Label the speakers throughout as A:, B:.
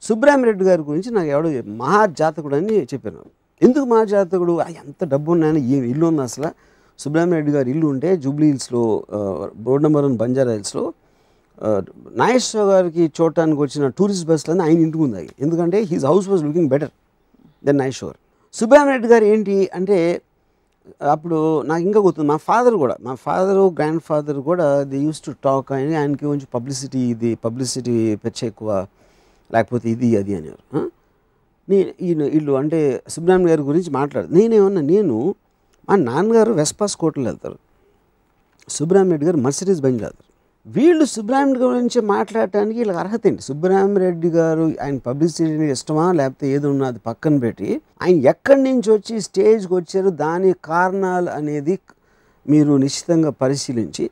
A: సుబ్రహ్మరెడ్డి గారి గురించి నాకు ఎవడో మహాజాతకుడు అని చెప్పాను. ఎందుకు మహాజాతకుడు? ఎంత డబ్బు ఉన్నాయని ఏం ఇల్లు ఉంది అసలు. సుబ్రహ్మరెడ్డి గారి ఇల్లు ఉంటే జూబ్లీ హిల్స్లో రోడ్ నెంబర్ 1 బంజారా హిల్స్లో నాగేశ్వరరావు గారికి చూడటానికి వచ్చిన టూరిస్ట్ బస్సులన్నీ ఆయన ఇంటికి ఉంది. ఎందుకంటే his house was looking better than Nageshwar. Subrahmareddy గారు ఏంటి అంటే అప్పుడు నాకు ఇంకా గుర్తుంది, మా ఫాదరు గ్రాండ్ ఫాదర్ కూడా దే యూస్ టు టాక్ అని, ఆయనకి కొంచెం పబ్లిసిటీ పెచ్చ ఎక్కువ, లేకపోతే ఇది అది అనేవారు. వీళ్ళు అంటే సుబ్రహ్మణ్యం గారి గురించి మాట్లాడు. నేను మా నాన్నగారు వెస్పా స్కూటర్లో వెళ్తారు, సుబ్రహ్మరెడ్డి గారు మర్సిడీస్ బండి వెళ్తారు. వీళ్ళు సుబ్రహ్మణ్యం గురించి మాట్లాడటానికి వీళ్ళకి అర్హత ఏంటి? సుబ్రహ్మరెడ్డి గారు ఆయన పబ్లిసిటీ ఇష్టమా లేకపోతే ఏదో ఉన్నది పక్కన పెట్టి ఆయన ఎక్కడి నుంచి వచ్చి స్టేజ్కి వచ్చారు, దాని కారణాలు అనేది మీరు నిశ్చితంగా పరిశీలించి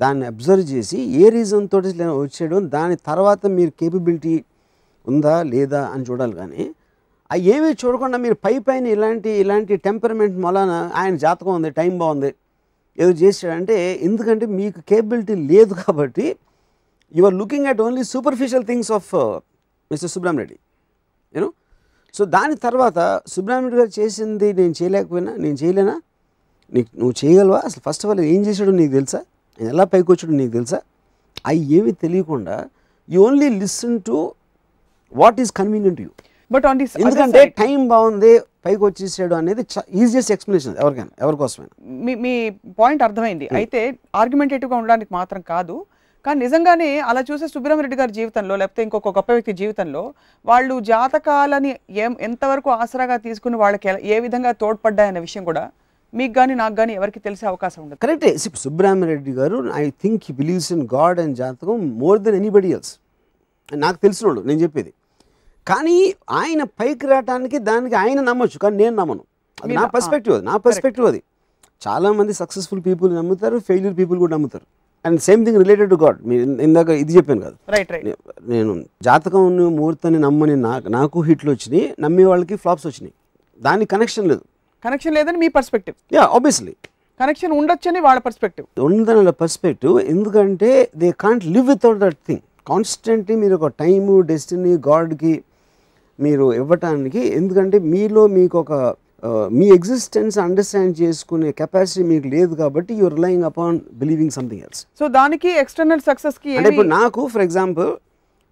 A: దాన్ని అబ్జర్వ్ చేసి ఏ రీజన్ తోటి వచ్చాడు, దాని తర్వాత మీరు కేపబిలిటీ ఉందా లేదా అని చూడాలి. కానీ అవి ఏమీ చూడకుండా మీరు పైన ఇలాంటి టెంపర్మెంట్ మూలాన ఆయన జాతకం ఉంది, టైం బాగుంది, ఏదో చేశాడంటే, ఎందుకంటే మీకు కేపబిలిటీ లేదు కాబట్టి you are looking at only superficial things of mister Subrahmareddy you know. So దాని తర్వాత సుబ్రహ్మరెడ్డి గారు చేసింది నేను చేయలేనా, నువ్వు చేయగలవా, అసలు ఫస్ట్ ఆఫ్ ఆల్ ఏం చేశాడో నీకు తెలుసా, ఆయన ఎలా పైకి వచ్చాడో నీకు తెలుసా, అవి ఏమీ తెలియకుండా you only listen to what is convenient you.
B: But on this
A: ఎందుకంటే టైం బాగుంది పైకి వచ్చేసాడు అనేది ఈజియెస్ట్ ఎక్స్ప్లెనేషన్ ఎవరికోసమైనా.
B: మీ పాయింట్ అర్థమైంది. అయితే ఆర్గ్యుమెంటేటివ్గా ఉండడానికి మాత్రం కాదు, కానీ నిజంగానే అలా చూసే సుబ్రహ్మరెడ్డి గారి జీవితంలో లేకపోతే ఇంకొక గొప్ప వ్యక్తి జీవితంలో వాళ్ళు జాతకాలని ఎంతవరకు ఆసరాగా తీసుకుని వాళ్ళకి ఏ విధంగా తోడ్పడ్డాయన్న విషయం కూడా మీకు కానీ నాకు కానీ ఎవరికి తెలిసే అవకాశం ఉండదు.
A: కరెక్టే. సుబ్రహ్మరెడ్డి గారు I think he believes in God and జాతకం మోర్ దెన్ ఎనీబడి ఎల్స్. నాకు తెలిసినోడు నేను చెప్పేది. కానీ ఆయన పైకి రావటానికి దానికి ఆయన నమ్మొచ్చు, కానీ నేను నమ్మను. అది నా పర్స్పెక్టివ్ అది. చాలామంది సక్సెస్ఫుల్ పీపుల్ నమ్ముతారు, ఫెయిల్యూర్ పీపుల్ కూడా నమ్ముతారు. And same thing related to God. మీరు ఇందాక ఇది చెప్పాను కదా, నేను జాతకం ముహూర్తాన్ని నమ్మని నాకు హిట్లు వచ్చినాయి, నమ్మే వాళ్ళకి ఫ్లాప్స్ వచ్చినాయి. దానికి కనెక్షన్
B: లేదని మీ పర్స్పెక్టివ్.
A: యా ఆబ్వియస్లీ
B: కనెక్షన్ ఉండొచ్చని వాళ్ళ పర్స్పెక్టివ్.
A: ఉందన్న పర్స్పెక్టివ్. ఎందుకంటే they can't live without that thing. Constantly మీరు ఒక టైము, డెస్టినీ, గాడ్కి మీరు ఇవ్వటానికి, ఎందుకంటే మీలో మీకు ఒక మీ ఎగ్జిస్టెన్స్ అండర్స్టాండ్ చేసుకునే కెపాసిటీ మీకు లేదు కాబట్టి you are relying upon believing something else.
B: So దానికి ఎక్స్టర్నల్ సక్సెస్కి
A: అంటే ఇప్పుడు నాకు ఫర్ ఎగ్జాంపుల్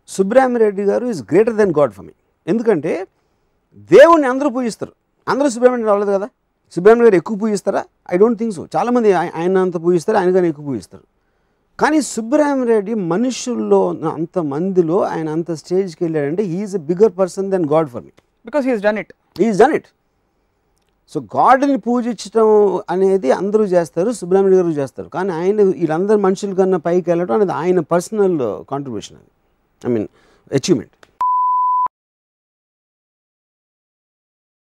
A: సుబ్రహ్మరెడ్డి గారు is greater than God for me. ఎందుకంటే దేవుణ్ణి అందరూ పూజిస్తారు, అందరూ సుబ్రహ్మణ్యం రాలేదు కదా. సుబ్రహ్మణ్యం గారు ఎక్కువ పూజిస్తారా? I don't think so. చాలామంది ఆయన అంత పూజిస్తారు, ఆయన కానీ ఎక్కువ పూజిస్తారు. కానీ సుబ్రహ్మరెడ్డి మనుషుల్లో అంతమందిలో ఆయన అంత స్టేజ్కి వెళ్ళాడంటే he's a bigger person than God for me,
B: because he's done it.
A: So గాడ్ని పూజించడం అనేది అందరూ చేస్తారు, సుబ్రహ్మణ్య గారు చేస్తారు. కానీ ఆయన వీళ్ళందరూ మనుషుల కన్నా పైకి వెళ్ళడం అనేది ఆయన పర్సనల్ కాంట్రిబ్యూషన్, అది ఐ మీన్ అచీవ్మెంట్.